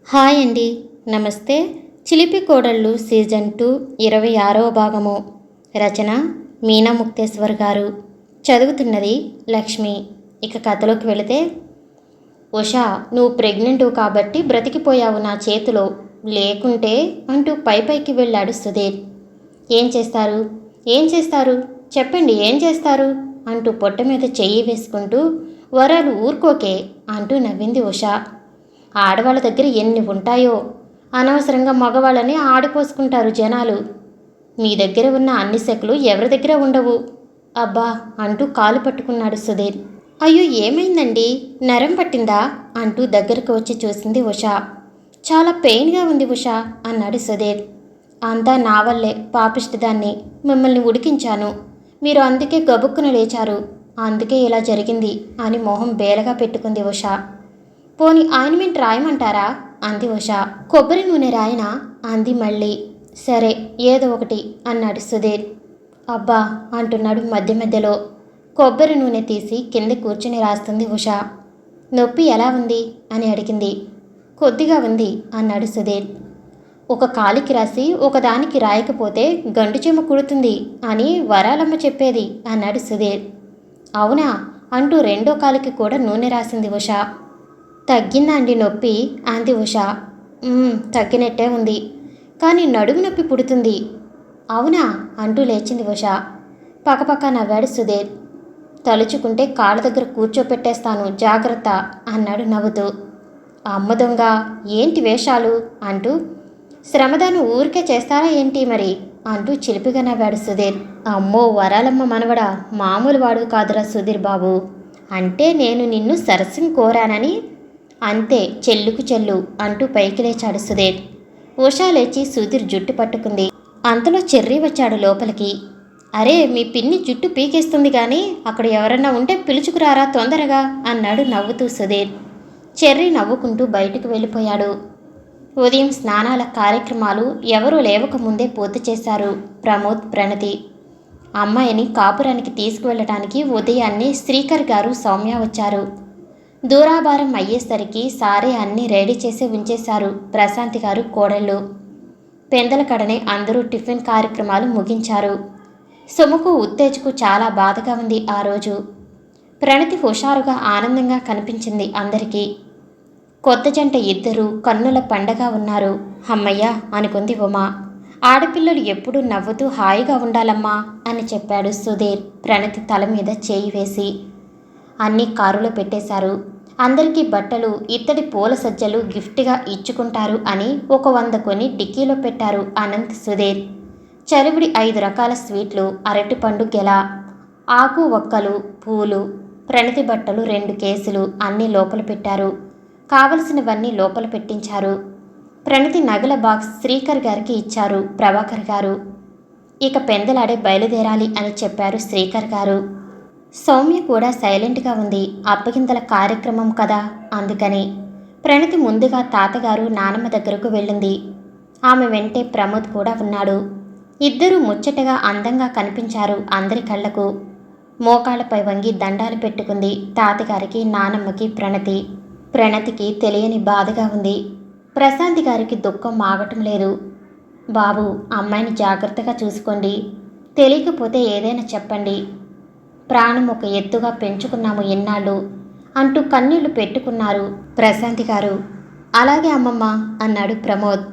Hi అండి. నమస్తే. చిలిపి కోడళ్ళు సీజన్ 2 26వ భాగము. రచన మీనా ముక్తేశ్వర్ గారు. చదువుతున్నది లక్ష్మి. ఇక కథలోకి వెళితే, ఉషా, నువ్వు ప్రెగ్నెంట్ కాబట్టి బ్రతికిపోయావు నా చేతిలో, లేకుంటే అంటూ పైకి వెళ్ళాడు సుధీర్. ఏం చేస్తారు? ఏం చేస్తారు? చెప్పండి, ఏం చేస్తారు? అంటూ పొట్ట మీద చెయ్యి వేసుకుంటూ, వరాలు ఊరుకోకే అంటూ నవ్వింది ఉషా. ఆడవాళ్ళ దగ్గర ఎన్ని ఉంటాయో, అనవసరంగా మగవాళ్ళని ఆడిపోసుకుంటారు జనాలు. మీ దగ్గర ఉన్న అన్ని శకులు ఎవరి దగ్గర ఉండవు. అబ్బా అంటూ కాలు పట్టుకున్నాడు సుధీర్. అయ్యో, ఏమైందండి? నరం పట్టిందా అంటూ దగ్గరకు వచ్చి చూసింది ఉషా. చాలా పెయిన్గా ఉంది ఉషా అన్నాడు సుధీర్. అంతా నా వల్లే, పాపిష్టిదాన్ని. మిమ్మల్ని ఉడికించాను, మీరు అందుకే గబుక్కున లేచారు, అందుకే ఇలా జరిగింది అని మొహం బేలగా పెట్టుకుంది ఉషా. పోని ఆయింట్మెంట్ రాయమంటారా అంది ఉషా. కొబ్బరి నూనె రాయనా అంది మళ్ళీ. సరే, ఏదో ఒకటి అన్నాడు సుధీర్. అబ్బా అంటున్నాడు మధ్య మధ్యలో. కొబ్బరి నూనె తీసి కింద కూర్చుని రాస్తుంది ఉషా. నొప్పి ఎలా ఉంది అని అడిగింది. కొద్దిగా ఉంది అన్నాడు సుధీర్. ఒక కాలికి రాసి ఒకదానికి రాయకపోతే గండుచెమ్మ కుడుతుంది అని వరాలమ్మ చెప్పేది అన్నాడు సుధీర్. అవునా అంటూ రెండో కాలికి కూడా నూనె రాసింది ఉషా. తగ్గిందా అండి నొప్పి అంది ఉషా. తగ్గినట్టే ఉంది, కానీ నడుము నొప్పి పుడుతుంది. అవునా అంటూ లేచింది ఉషా. పక్కపక్క నవ్వాడు సుధీర్. తలుచుకుంటే కాళ్ళ దగ్గర కూర్చోపెట్టేస్తాను, జాగ్రత్త అన్నాడు నవ్వుతూ. అమ్మ దొంగ, ఏంటి వేషాలు అంటూ, శ్రమదానం ఊరికే చేస్తారా ఏంటి మరి అంటూ చిలిపిగా నవ్వాడు సుధీర్. అమ్మో, వరాలమ్మ మనవడా, మామూలు వాడు కాదురా సుధీర్ బాబు. అంటే నేను నిన్ను సరసం కోరానని అంతే, చెల్లుకు చెల్లు అంటూ పైకి లేచాడు సుధీర్. ఉషా లేచి సుధీర్ జుట్టు పట్టుకుంది. అంతలో చెర్రీ వచ్చాడు లోపలికి. అరే, మీ పిన్ని జుట్టు పీకేస్తుంది కానీ అక్కడ ఎవరన్నా ఉంటే పిలుచుకురారా తొందరగా అన్నాడు నవ్వుతూ సుధీర్. చెర్రీ నవ్వుకుంటూ బయటకు వెళ్ళిపోయాడు. ఉదయం స్నానాల కార్యక్రమాలు ఎవరూ లేవకముందే పూర్తి చేశారు ప్రమోద్, ప్రణతి. అమ్మాయిని కాపురానికి తీసుకువెళ్ళటానికి ఉదయాన్నే శ్రీకర్ గారు, సౌమ్య వచ్చారు. దూరాభారం అయ్యేసరికి సారే అన్నీ రెడీ చేసి ఉంచేశారు ప్రశాంతి గారు, కోడళ్ళు. పెందల కడనే అందరూ టిఫిన్ కార్యక్రమాలు ముగించారు. సుమకు, ఉత్తేజకు చాలా బాధగా ఉంది ఆ రోజు. ప్రణతి హుషారుగా ఆనందంగా కనిపించింది అందరికీ. కొత్త జంట ఇద్దరూ కన్నుల పండగ ఉన్నారు. అమ్మయ్య అనుకుంది ఉమా. ఆడపిల్లలు ఎప్పుడూ నవ్వుతూ హాయిగా ఉండాలమ్మా అని చెప్పాడు సుధీర్ ప్రణతి తల మీద చేయి వేసి. అన్నీ కారులో పెట్టేశారు. అందరికీ బట్టలు, ఇత్తడి పూల సజ్జలు గిఫ్ట్గా ఇచ్చుకుంటారు అని ఒక 100 కొని డిక్కీలో పెట్టారు అనంత్, సుధీర్. చలివిడి 5 రకాల స్వీట్లు, అరటిపండు గెల, ఆకు ఒక్కలు, పూలు, ప్రణతి బట్టలు 2 కేసులు అన్నీ లోపల పెట్టారు. కావలసినవన్నీ లోపల పెట్టించారు. ప్రణతి నగల బాక్స్ శ్రీకర్ గారికి ఇచ్చారు ప్రభాకర్ గారు. ఇక పెందలాడే బయలుదేరాలి అని చెప్పారు శ్రీకర్ గారు. సౌమ్య కూడా సైలెంట్గా ఉంది, అప్పగింతల కార్యక్రమం కదా అందుకని. ప్రణతి ముందుగా తాతగారు, నానమ్మ దగ్గరకు వెళ్ళింది. ఆమె వెంటే ప్రమోద్ కూడా ఉన్నాడు. ఇద్దరూ ముచ్చటగా అందంగా కనిపించారు అందరి కళ్లకు. మోకాళ్ళపై వంగి దండాలు పెట్టుకుంది తాతగారికి, నానమ్మకి ప్రణతి. ప్రణతికి తెలియని బాధగా ఉంది. ప్రశాంతి గారికి దుఃఖం ఆగటం లేదు. బాబు, అమ్మాయిని జాగ్రత్తగా చూసుకోండి, తెలియకపోతే ఏదైనా చెప్పండి. ప్రాణం ఒక ఎత్తుగా పెంచుకున్నాము ఎన్నాళ్ళు అంటూ కన్నీళ్లు పెట్టుకున్నారు ప్రశాంతి గారు. అలాగే అమ్మమ్మ అన్నాడు ప్రమోద్.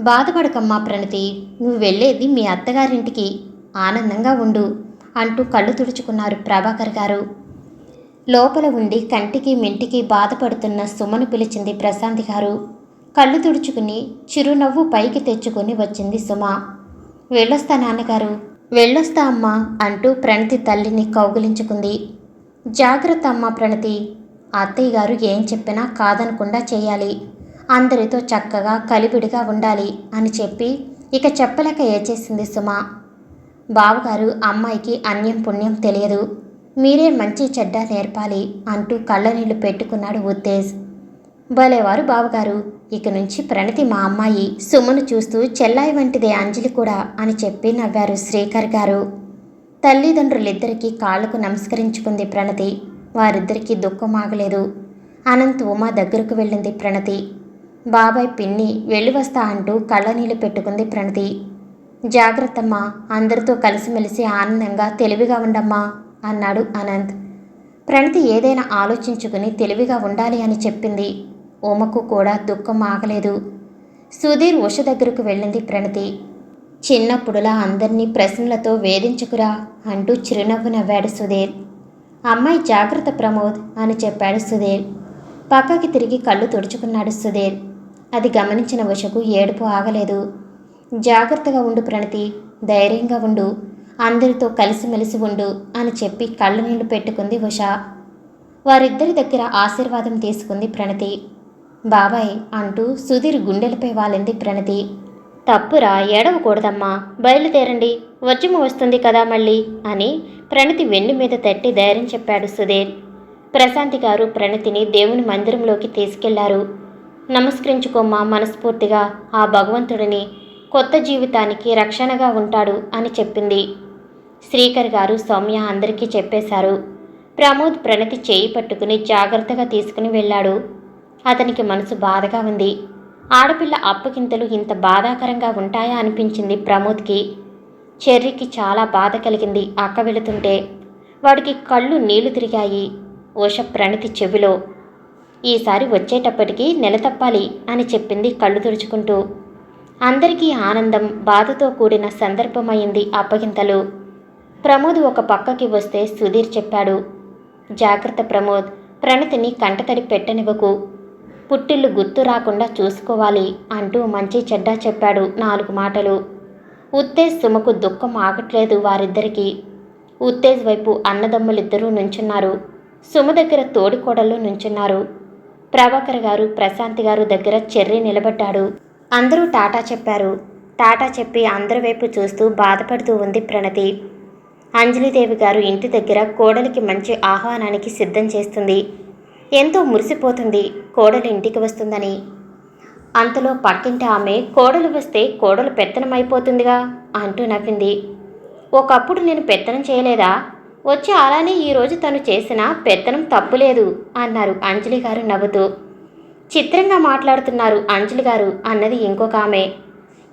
బాధపడకమ్మా ప్రణతి, నువ్వు వెళ్ళేది మీ అత్తగారింటికి, ఆనందంగా ఉండు అంటూ కళ్ళు తుడుచుకున్నారు ప్రభాకర్ గారు. లోపల ఉండి కంటికి మింటికి బాధపడుతున్న సుమను పిలిచింది ప్రశాంతి గారు. కళ్ళు తుడుచుకుని చిరునవ్వు పైకి తెచ్చుకొని వచ్చింది సుమ. వెళ్ళొస్తా నాన్నగారు. వెళ్ళొస్తా అమ్మా అంటూ ప్రణతి తల్లిని కౌగిలించుకుంది. జాగ్రత్త అమ్మా ప్రణతి, అత్తయ్య గారు ఏం చెప్పినా కాదనకుండా చేయాలి, అందరితో చక్కగా కలివిడిగా ఉండాలి అని చెప్పి ఇక చెప్పలేక ఏచేసింది సుమ. బావగారు, అమ్మాయికి అన్యం పుణ్యం తెలియదు, మీరే మంచి చెడ్డ నేర్పాలి అంటూ కళ్ళనీళ్లు పెట్టుకున్నాడు ఉత్తేజ్. భలేవారు బావగారు, ఇక నుంచి ప్రణతి మా అమ్మాయి. సుమను చూస్తూ చెల్లాయి వంటిదే అంజలి కూడా అని చెప్పి నవ్వారు శ్రీకర్ గారు. తల్లిదండ్రులిద్దరికీ కాళ్లకు నమస్కరించుకుంది ప్రణతి. వారిద్దరికీ దుఃఖం ఆగలేదు. అనంత్, ఉమా దగ్గరకు వెళ్ళింది ప్రణతి. బాబాయ్ పిన్ని వెళ్ళి వస్తా అంటూ కళ్ళనీళ్ళు పెట్టుకుంది ప్రణతి. జాగ్రత్తమ్మా, అందరితో కలిసిమెలిసి ఆనందంగా తెలివిగా ఉండమ్మా అన్నాడు అనంత్. ప్రణతి ఏదైనా ఆలోచించుకుని తెలివిగా ఉండాలి అని చెప్పింది. ఉమకు కూడా దుఃఖం ఆగలేదు. సుధీర్ ఉష దగ్గరకు వెళ్ళింది ప్రణతి. చిన్నప్పుడులా అందర్నీ ప్రశ్నలతో వేధించుకురా అంటూ చిరునవ్వు నవ్వాడు సుధీర్. అమ్మాయి జాగ్రత్త ప్రమోద్ అని చెప్పాడు సుధీర్. పక్కకి తిరిగి కళ్ళు తుడుచుకున్నాడు సుధీర్. అది గమనించిన ఉషకు ఏడుపు ఆగలేదు. జాగ్రత్తగా ఉండు ప్రణతి, ధైర్యంగా ఉండు, అందరితో కలిసిమెలిసి ఉండు అని చెప్పి కళ్ళనీళ్లు పెట్టుకుంది ఉష. వారిద్దరి దగ్గర ఆశీర్వాదం తీసుకుంది ప్రణతి. బాబాయ్ అంటూ సుధీర్ గుండెలపై వాలింది ప్రణతి. తప్పురా, ఏడవకూడదమ్మా, బయలుదేరండి, వర్జము వస్తుంది కదా మళ్ళీ అని ప్రణతి వెన్ను మీద తట్టి ధైర్యం చెప్పాడు సుధీర్. ప్రశాంతి గారు ప్రణతిని దేవుని మందిరంలోకి తీసుకెళ్లారు. నమస్కరించుకోమ్మా మనస్ఫూర్తిగా, ఆ భగవంతుడిని, కొత్త జీవితానికి రక్షణగా ఉంటాడు అని చెప్పింది. శ్రీకర్ గారు సౌమ్య అందరికీ చెప్పేశారు. ప్రమోద్ ప్రణతి చేయి పట్టుకుని జాగ్రత్తగా తీసుకుని వెళ్ళాడు. అతనికి మనసు బాధగా ఉంది. ఆడపిల్ల అప్పగింతలు ఇంత బాధాకరంగా ఉంటాయా అనిపించింది ప్రమోద్కి. చెర్రీకి చాలా బాధ కలిగింది అక్క వెళుతుంటే. వాడికి కళ్ళు నీళ్లు తిరిగాయి. ఉష ప్రణతి చెవిలో, ఈసారి వచ్చేటప్పటికి నెల తప్పాలి అని చెప్పింది కళ్ళు తుడుచుకుంటూ. అందరికీ ఆనందం, బాధతో కూడిన సందర్భమైంది అప్పగింతలు. ప్రమోద్ ఒక పక్కకి వస్తే సుధీర్ చెప్పాడు, జాగ్రత్త ప్రమోద్, ప్రణతిని కంటతడి పెట్టనివ్వకు, పుట్టిల్లు గుర్తు రాకుండా చూసుకోవాలి అంటూ మంచి చెడ్డ చెప్పాడు 4 మాటలు. ఉత్తేజ్ సుమకు దుఃఖం ఆగట్లేదు వారిద్దరికీ. ఉత్తేజ్ వైపు అన్నదమ్ములిద్దరూ నుంచున్నారు. సుమ దగ్గర తోడికోడళ్ళు నుంచున్నారు. ప్రభాకర్ గారు ప్రశాంతి గారు దగ్గర చెర్రీ నిలబడ్డాడు. అందరూ టాటా చెప్పారు. టాటా చెప్పి అందరి వైపు చూస్తూ బాధపడుతూ ఉంది ప్రణతి. అంజలిదేవి గారు ఇంటి దగ్గర కోడలికి మంచి ఆహ్వానానికి సిద్ధం చేస్తుంది. ఎంతో మురిసిపోతుంది కోడలు ఇంటికి వస్తుందని. అంతలో పక్కింటి ఆమె, కోడలు వస్తే కోడలు పెత్తనమైపోతుందిగా అంటూ నవ్వింది. ఒకప్పుడు నేను పెత్తనం చేయలేదా, వచ్చి అలానే ఈరోజు తను చేసిన పెత్తనం తప్పులేదు అన్నారు అంజలి గారు నవ్వుతూ. చిత్రంగా మాట్లాడుతున్నారు అంజలి గారు అన్నది ఇంకొక ఆమె.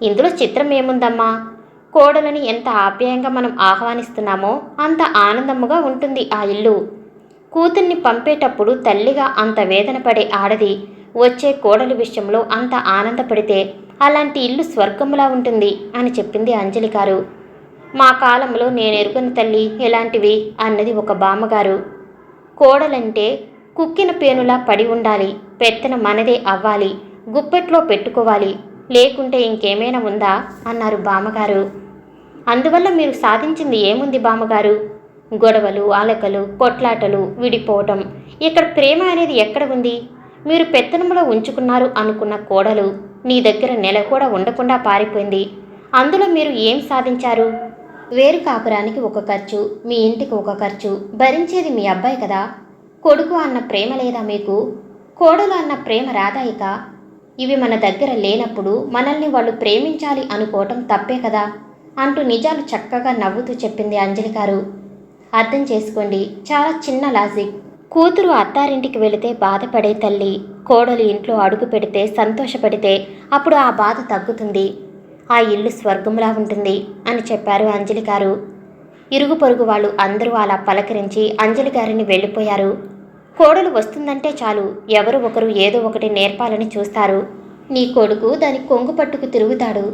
ఇందులో చిత్రం ఏముందమ్మా, కోడలని ఎంత ఆప్యాయంగా మనం ఆహ్వానిస్తున్నామో అంత ఆనందముగా ఉంటుంది ఆ ఇల్లు. కూతుర్ని పంపేటప్పుడు తల్లిగా అంత వేదన పడే ఆడది వచ్చే కోడలి విషయంలో అంత ఆనందపడితే అలాంటి ఇల్లు స్వర్గంలా ఉంటుంది అని చెప్పింది అంజలి గారు. మా కాలంలో నేనెరుగని తల్లి ఎలాంటివి అన్నది ఒక బామ్మగారు. కోడలంటే కుక్కిన పేనులా పడి ఉండాలి, పెత్తన మనదే అవ్వాలి, గుప్పెట్లో పెట్టుకోవాలి, లేకుంటే ఇంకేమైనా ఉందా అన్నారు బామ్మగారు. అందువల్ల మీరు సాధించింది ఏముంది బామ్మగారు, గొడవలు, అలకలు, కొట్లాటలు, విడిపోవటం, ఇక్కడ ప్రేమ అనేది ఎక్కడ ఉంది? మీరు పెత్తనంలో ఉంచుకున్నారు అనుకున్న కోడలు నీ దగ్గర నెల కూడా ఉండకుండా పారిపోయింది. అందులో మీరు ఏం సాధించారు? వేరు కాపురానికి ఒక ఖర్చు, మీ ఇంటికి ఒక ఖర్చు, భరించేది మీ అబ్బాయి కదా. కొడుకు అన్న ప్రేమ లేదా మీకు? కోడలు అన్న ప్రేమ రాదా ఇక? ఇవి మన దగ్గర లేనప్పుడు మనల్ని వాళ్ళు ప్రేమించాలి అనుకోవటం తప్పే కదా అంటూ నిజాలు చక్కగా నవ్వుతూ చెప్పింది అంజలి గారు. అర్థం చేసుకోండి, చాలా చిన్న లాజిక్. కూతురు అత్తారింటికి వెళితే బాధపడే తల్లి కోడలు ఇంట్లో అడుగు పెడితే సంతోషపడితే అప్పుడు ఆ బాధ తగ్గుతుంది, ఆ ఇల్లు స్వర్గంలా ఉంటుంది అని చెప్పారు అంజలి గారు. ఇరుగు పొరుగు వాళ్ళు అందరూ అలా పలకరించి అంజలి గారిని వెళ్ళిపోయారు. కోడలు వస్తుందంటే చాలు ఎవరు ఒకరు ఏదో ఒకటి నేర్పాలని చూస్తారు. నీ కొడుకు దాని కొంగు పట్టుకు తిరుగుతాడు.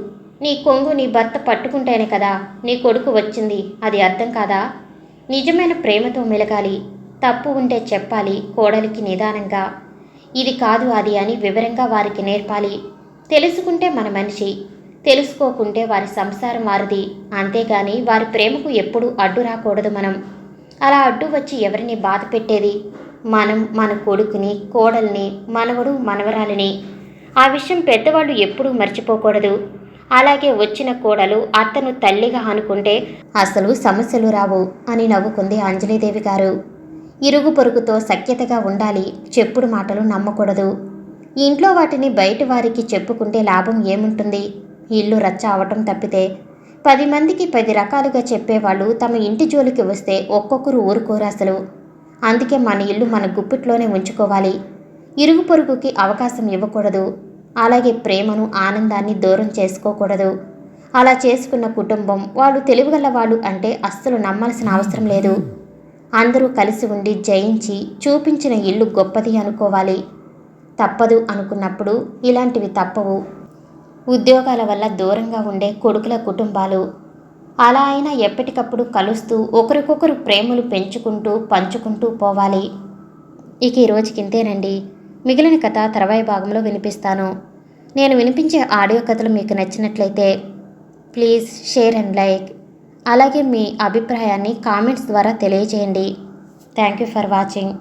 నీ కొంగు నీ భర్త పట్టుకుంటేనే కదా నీ కొడుకు వచ్చింది, అది అర్థం కాదా? నిజమైన ప్రేమతో మెలగాలి, తప్పు ఉంటే చెప్పాలి కోడలికి నిదానంగా, ఇది కాదు అది అని వివరంగా వారికి నేర్పాలి. తెలుసుకుంటే మన మనిషి, తెలుసుకోకుంటే వారి సంసారం వారిది. అంతేగాని వారి ప్రేమకు ఎప్పుడూ అడ్డు రాకూడదు మనం. అలా అడ్డు వచ్చి ఎవరిని బాధ పెట్టేది? మనం మన కొడుకుని, కోడల్ని, మనవడు మనవరాలిని. ఆ విషయం పెద్దవాళ్ళు ఎప్పుడూ మర్చిపోకూడదు. అలాగే వచ్చిన కోడలు అత్తను తల్లిగా అనుకుంటే అసలు సమస్యలు రావు అని నవ్వుకుంది అంజలీదేవి గారు. ఇరుగు పొరుగుతో సఖ్యతగా ఉండాలి, చెప్పుడు మాటలు నమ్మకూడదు. ఇంట్లో వాటిని బయట వారికి చెప్పుకుంటే లాభం ఏముంటుంది? ఇల్లు రచ్చ అవటం తప్పితే. 10 మందికి 10 రకాలుగా చెప్పేవాళ్ళు తమ ఇంటి జోలికి వస్తే ఒక్కొక్కరు ఊరుకోరు అసలు. అందుకే మన ఇల్లు మన గుప్పిట్లోనే ఉంచుకోవాలి, ఇరుగు పొరుగుకి అవకాశం ఇవ్వకూడదు. అలాగే ప్రేమను ఆనందాన్ని దూరం చేసుకోకూడదు. అలా చేసుకున్న కుటుంబం వాళ్ళు తెలివిగల వాళ్ళు అంటే అస్సలు నమ్మాల్సిన అవసరం లేదు. అందరూ కలిసి ఉండి జయించి చూపించిన ఇల్లు గొప్పది అనుకోవాలి. తప్పదు అనుకున్నప్పుడు ఇలాంటివి తప్పవు. ఉద్యోగాల వల్ల దూరంగా ఉండే కొడుకుల కుటుంబాలు అలా అయినా ఎప్పటికప్పుడు కలుస్తూ ఒకరికొకరు ప్రేమలు పెంచుకుంటూ పంచుకుంటూ పోవాలి. ఇక ఈ రోజుకి ఇంతేనండి. మిగిలిన కథ తర్వాయి భాగంలో వినిపిస్తాను. నేను వినిపించే ఆడియో కథలు మీకు నచ్చినట్లయితే ప్లీజ్ షేర్ అండ్ లైక్, అలాగే మీ అభిప్రాయాన్ని కామెంట్స్ ద్వారా తెలియజేయండి. Thank you for watching.